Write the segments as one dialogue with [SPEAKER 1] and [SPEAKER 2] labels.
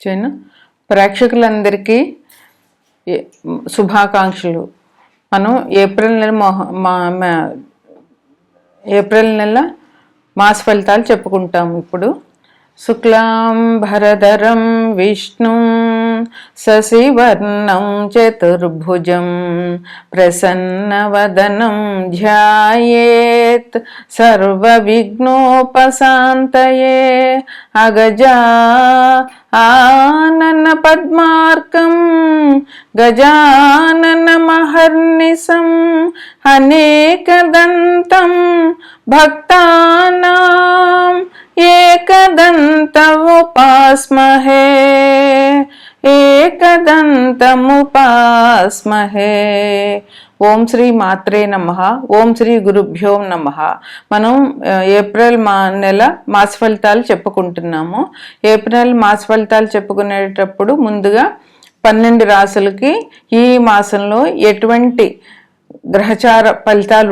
[SPEAKER 1] చేయను. ప్రేక్షకులందరికీ శుభాకాంక్షలు. మనం ఏప్రిల్ నెల మాస ఫలితాలు చెప్పుకుంటాము. ఇప్పుడు శుక్లాం భరధరం విష్ణుం శశివర్ణం చతుర్భుజం ప్రసన్నవదనం ధ్యాయేత్ సర్వవిఘ్నోపశాంతయే అగజా ఆనన పద్మార్కం గజానన మహర్నిశం అనేకదంతం భక్తానాం ఏకదంతముపాస్మహే ఏకదంతముపాస్మహే. ఓం శ్రీ మాత్రే నమః. ఓం శ్రీ గురుభ్యో నమః. మనం ఏప్రిల్ నెల మాస ఫలితాలు చెప్పుకుంటున్నాము. ఏప్రిల్ మాస ఫలితాలు చెప్పుకునేటప్పుడు ముందుగా 12 రాసులకి ఈ మాసంలో ఎటువంటి గ్రహచార ఫలితాలు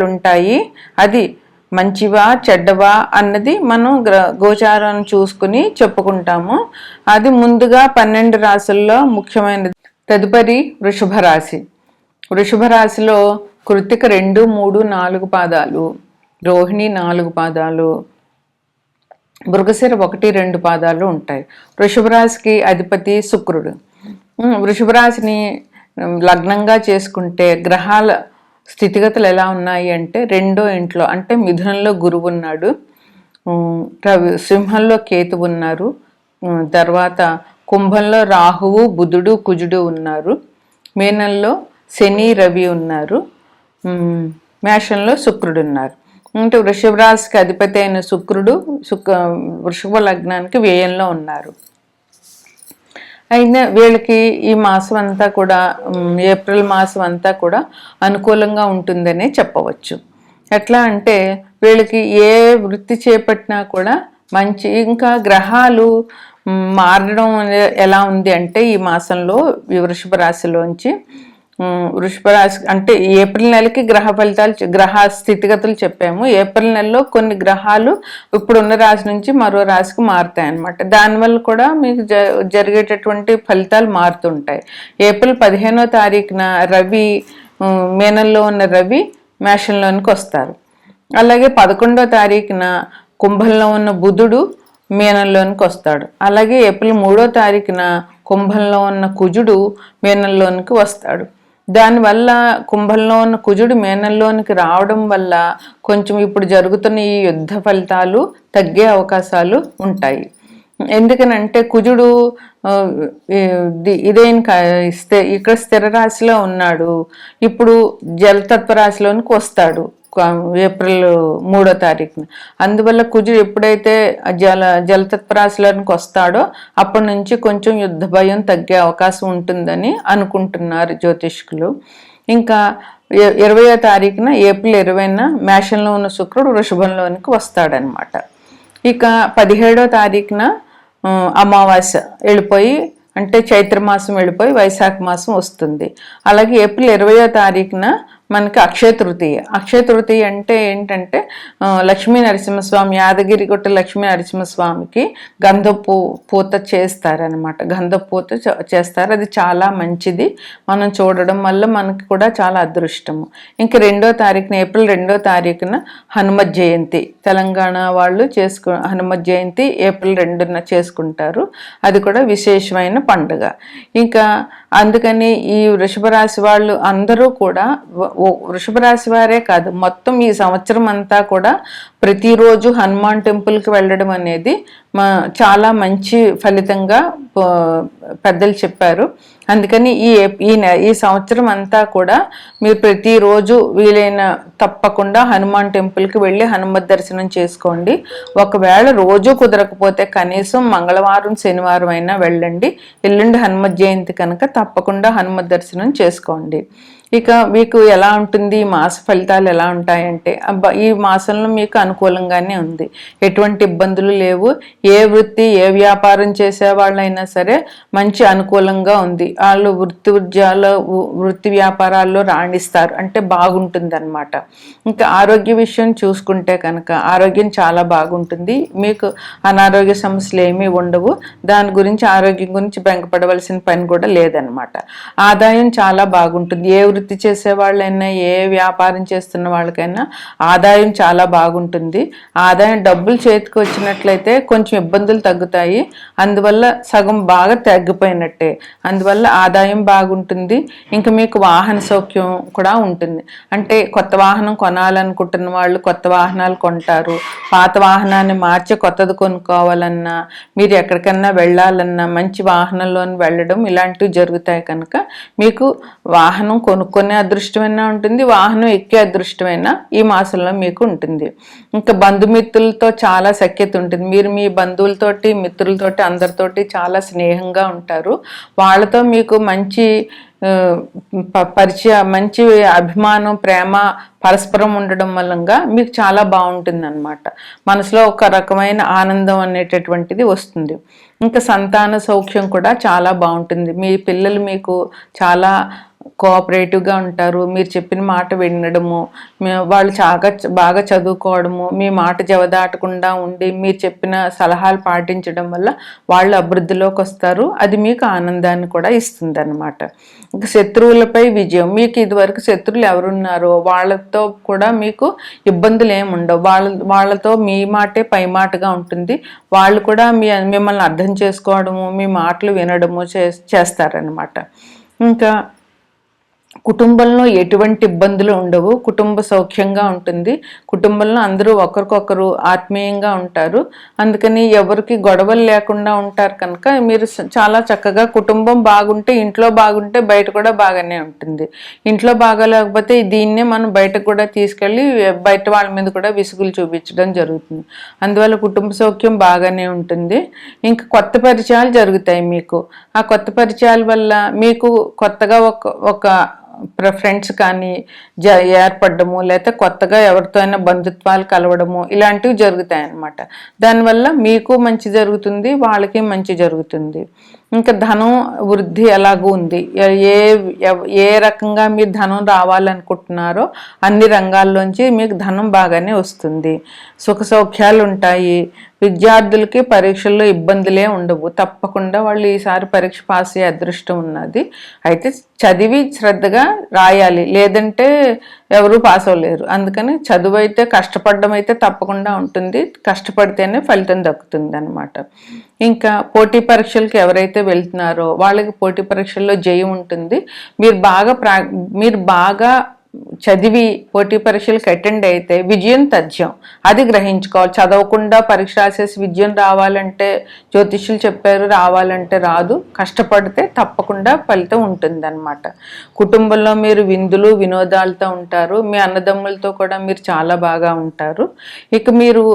[SPEAKER 1] ఉంటాయి, అది మంచివా చెడ్డవా అన్నది మనం గోచారం చూసుకుని చెప్పుకుంటాము. అది ముందుగా 12 రాశుల్లో ముఖ్యమైనది. తదుపరి వృషభ రాశి. వృషభ రాశిలో కృత్తిక 2, 3, 4 పాదాలు, రోహిణి 4 పాదాలు, మృగశిర 1, 2 పాదాలు ఉంటాయి. వృషభ రాశికి అధిపతి శుక్రుడు. వృషభ రాశిని లగ్నంగా చేసుకుంటే గ్రహాల స్థితిగతులు ఎలా ఉన్నాయి అంటే, 2వ ఇంట్లో అంటే మిథునంలో గురువు ఉన్నాడు, సింహంలో కేతు ఉన్నారు, తర్వాత కుంభంలో రాహువు బుధుడు కుజుడు ఉన్నారు, మీనంలో శని రవి ఉన్నారు, మేషంలో శుక్రుడు ఉన్నారు. అంటే వృషభ రాశికి అధిపతి అయిన శుక్రుడు వృషభ లగ్నానికి వ్యయంలో ఉన్నారు. అయినా వీళ్ళకి ఈ మాసం అంతా కూడా, ఏప్రిల్ మాసం అంతా కూడా అనుకూలంగా ఉంటుందనే చెప్పవచ్చు. ఎట్లా అంటే వీళ్ళకి ఏ వృత్తి చేపట్టినా కూడా మంచి, ఇంకా గ్రహాలు మారడం ఎలా ఉంది అంటే ఈ మాసంలో వృషభ రాశిలోంచి వృషభ రాశి అంటే ఏప్రిల్ నెలకి గ్రహ స్థితిగతులు చెప్పాము. ఏప్రిల్ నెలలో కొన్ని గ్రహాలు ఇప్పుడున్న రాశి నుంచి మరో రాశికి మారుతాయి అన్నమాట. దానివల్ల కూడా మీకు జరిగేటటువంటి ఫలితాలు మారుతుంటాయి. ఏప్రిల్ 15వ తారీఖున రవి, మీనంలో ఉన్న రవి మేషంలోనికి వస్తారు. అలాగే 11వ తారీఖున కుంభంలో ఉన్న బుధుడు మీనంలోనికి వస్తాడు. అలాగే ఏప్రిల్ 3వ తారీఖున కుంభంలో ఉన్న కుజుడు మీనంలోనికి వస్తాడు. దానివల్ల కుంభంలో ఉన్న కుజుడు మీనంలోనికి రావడం వల్ల కొంచెం ఇప్పుడు జరుగుతున్న ఈ యుద్ధ ఫలితాలు తగ్గే అవకాశాలు ఉంటాయి. ఎందుకనంటే కుజుడు ఇక్కడ స్థిర రాశిలో ఉన్నాడు, ఇప్పుడు జలతత్వ రాశిలోనికి వస్తాడు ఏప్రిల్ 3వ తారీఖున. అందువల్ల కుజుడు ఎప్పుడైతే జలతత్వ రాశిలోనికి వస్తాడో అప్పటి నుంచి కొంచెం యుద్ధ భయం తగ్గే అవకాశం ఉంటుందని అనుకుంటున్నారు జ్యోతిష్కులు. ఇంకా 20వ తారీఖున ఏప్రిల్ 20న మేషంలో ఉన్న శుక్రుడు వృషభంలోనికి వస్తాడనమాట. ఇక 17వ తారీఖున అమావాస్య వెళ్ళిపోయి, అంటే చైత్రమాసం వెళ్ళిపోయి వైశాఖ మాసం వస్తుంది. అలాగే ఏప్రిల్ 20వ తారీఖున మనకి అక్షయ తృతీయ. అక్షయ తృతీయ అంటే ఏంటంటే లక్ష్మీ నరసింహస్వామి, యాదగిరిగుట్ట లక్ష్మీ నరసింహస్వామికి గంధపు పూత చేస్తారనమాట. గంధపు పూత చేస్తారు, అది చాలా మంచిది. మనం చూడడం వల్ల మనకి కూడా చాలా అదృష్టము. ఇంక 2వ తారీఖున ఏప్రిల్ 2వ తారీఖున హనుమత్ జయంతి. తెలంగాణ వాళ్ళు హనుమత్ జయంతి ఏప్రిల్ 2న చేసుకుంటారు. అది కూడా విశేషమైన పండుగ. ఇంకా అందుకని ఈ వృషభ రాశి వాళ్ళు అందరూ కూడా, వృషభ రాశి వారే కాదు, మొత్తం ఈ సంవత్సరం అంతా కూడా ప్రతిరోజు హనుమాన్ టెంపుల్కి వెళ్ళడం అనేది చాలా మంచి ఫలితంగా పెద్దలు చెప్పారు. అందుకని ఈ సంవత్సరం అంతా కూడా మీరు ప్రతిరోజు వీలైన తప్పకుండా హనుమాన్ టెంపుల్కి వెళ్ళి హనుమత్ దర్శనం చేసుకోండి. ఒకవేళ రోజు కుదరకపోతే కనీసం మంగళవారం శనివారం అయినా వెళ్ళండి. ఎల్లుండి హనుమత్ జయంతి కనుక తప్పకుండా హనుమత్ దర్శనం చేసుకోండి. ఇక మీకు ఎలా ఉంటుంది, మాస ఫలితాలు ఎలా ఉంటాయంటే, ఈ మాసంలో మీకు అనుకూలంగానే ఉంది, ఎటువంటి ఇబ్బందులు లేవు. ఏ వృత్తి ఏ వ్యాపారం చేసే వాళ్ళైనా సరే మంచి అనుకూలంగా ఉంది. వాళ్ళు వృత్తి వ్యాపారాల్లో రాణిస్తారు, అంటే బాగుంటుంది అనమాట. ఇంకా ఆరోగ్య విషయం చూసుకుంటే కనుక ఆరోగ్యం చాలా బాగుంటుంది. మీకు అనారోగ్య సమస్యలు ఏమీ ఉండవు. దాని గురించి ఆరోగ్యం గురించి బెంగపడవలసిన పని కూడా లేదనమాట. ఆదాయం చాలా బాగుంటుంది. ఏ వృత్తి చేసే వాళ్ళైనా ఏ వ్యాపారం చేస్తున్న వాళ్ళకైనా ఆదాయం చాలా బాగుంటుంది. ఆదాయం డబ్బులు చేతికి వచ్చినట్లయితే కొంచెం ఇబ్బందులు తగ్గుతాయి. అందువల్ల సగం బాగా తగ్గిపోయినట్టే. అందువల్ల ఆదాయం బాగుంటుంది. ఇంకా మీకు వాహన సౌఖ్యం కూడా ఉంటుంది. అంటే కొత్త వాహనం కొనాలనుకుంటున్న వాళ్ళు కొత్త వాహనాలు కొంటారు. పాత వాహనాన్ని మార్చి కొత్తది కొనుక్కోవాలన్నా, మీరు ఎక్కడికన్నా వెళ్ళాలన్నా మంచి వాహనంలోని వెళ్ళడం ఇలాంటివి జరుగుతాయి. కనుక మీకు వాహనం కొనుక్కునే అదృష్టమైనా ఉంటుంది, వాహనం ఎక్కే అదృష్టమైనా ఈ మాసంలో మీకు ఉంటుంది. ఇంకా బంధుమిత్రులతో చాలా సఖ్యత ఉంటుంది. మీరు మీ బంధువులతోటి మిత్రులతోటి అందరితోటి చాలా స్నేహంగా ఉంటారు. వాళ్ళతో మీకు మంచి మంచి అభిమానం ప్రేమ పరస్పరం ఉండడం వల్ల మీకు చాలా బాగుంటుంది అనమాట. మనసులో ఒక రకమైన ఆనందం అనేటటువంటిది వస్తుంది. ఇంకా సంతాన సౌఖ్యం కూడా చాలా బాగుంటుంది. మీ పిల్లలు మీకు చాలా కోఆపరేటివ్గా ఉంటారు. మీరు చెప్పిన మాట వినడము, వాళ్ళు బాగా చదువుకోవడము, మీ మాట జవదాటకుండా ఉండి మీరు చెప్పిన సలహాలు పాటించడం వల్ల వాళ్ళు అభివృద్ధిలోకి వస్తారు. అది మీకు ఆనందాన్ని కూడా ఇస్తుంది అనమాట. ఇంకా శత్రువులపై విజయం. మీకు ఇదివరకు శత్రువులు ఎవరున్నారో వాళ్ళతో కూడా మీకు ఇబ్బందులు ఏమి ఉండవు. వాళ్ళతో మీ మాటే పై మాటగా ఉంటుంది. వాళ్ళు కూడా మిమ్మల్ని అర్థం చేసుకోవడము, మీ మాటలు వినడము చేస్తారనమాట. ఇంకా కుటుంబంలో ఎటువంటి ఇబ్బందులు ఉండవు. కుటుంబ సౌఖ్యంగా ఉంటుంది. కుటుంబంలో అందరూ ఒకరికొకరు ఆత్మీయంగా ఉంటారు. అందుకని ఎవరికి గొడవలు లేకుండా ఉంటారు. కనుక మీరు చాలా చక్కగా కుటుంబం బాగుంటే, ఇంట్లో బాగుంటే బయట కూడా బాగానే ఉంటుంది. ఇంట్లో బాగాలేకపోతే దీన్నే మనం బయటకు కూడా తీసుకెళ్ళి బయట వాళ్ళ మీద కూడా విసుగులు చూపించడం జరుగుతుంది. అందువల్ల కుటుంబ సౌఖ్యం బాగానే ఉంటుంది. ఇంకా కొత్త పరిచయాలు జరుగుతాయి మీకు. ఆ కొత్త పరిచయాల వల్ల మీకు కొత్తగా ఒక ఫ్రెండ్స్ కానీ ఏర్పడము, లేకపోతే కొత్తగా ఎవరితో అయినా బంధుత్వాలు కలవడము ఇలాంటివి జరుగుతాయి అన్నమాట. దానివల్ల మీకు మంచి జరుగుతుంది, వాళ్ళకి మంచి జరుగుతుంది. ఇంకా ధనం వృద్ధి ఎలాగూ ఉంది. ఏ రకంగా మీరు ధనం రావాలనుకుంటున్నారో అన్ని రంగాల్లోంచి మీకు ధనం బాగానే వస్తుంది. సుఖ సౌఖ్యాలు ఉంటాయి. విద్యార్థులకి పరీక్షల్లో ఇబ్బందులే ఉండవు. తప్పకుండా వాళ్ళు ఈసారి పరీక్ష పాస్ అయ్యే అదృష్టం ఉన్నది. అయితే చదివి శ్రద్ధగా రాయాలి, లేదంటే ఎవరు పాస్ అవ్వలేరు. అందుకని చదువు అయితే కష్టపడడం అయితే తప్పకుండా ఉంటుంది. కష్టపడితేనే ఫలితం దక్కుతుంది అనమాట. ఇంకా పోటీ పరీక్షలకు ఎవరైతే వెళ్తున్నారో వాళ్ళకి పోటీ పరీక్షల్లో జయం ఉంటుంది. మీరు బాగా చదివి పోటీ పరీక్షలకు అటెండ్ అయితే విజయం తథ్యం. అది గ్రహించుకోవాలి. చదవకుండా పరీక్ష రాసేసి విజయం రావాలంటే జ్యోతిష్యులు చెప్పారు రావాలంటే రాదు. కష్టపడితే తప్పకుండా ఫలితం ఉంటుందన్నమాట. కుటుంబంలో మీరు విందులు వినోదాలతో ఉంటారు. మీ అన్నదమ్ములతో కూడా మీరు చాలా బాగా ఉంటారు. ఇక మీరు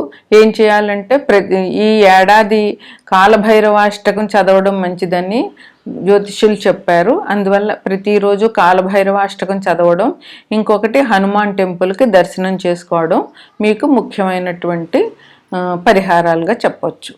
[SPEAKER 1] ఏం చేయాలంటే ఈ ఏడాది కాలభైరవాష్టకం చదవడం మంచిదని జ్యోతిష్యులు చెప్పారు. అందువల్ల ప్రతిరోజు కాలభైరవాష్టకం చదవడం, ఇంకొకటి హనుమాన్ టెంపుల్కి దర్శనం చేసుకోవడం మీకు ముఖ్యమైనటువంటి పరిహారాలుగా చెప్పొచ్చు.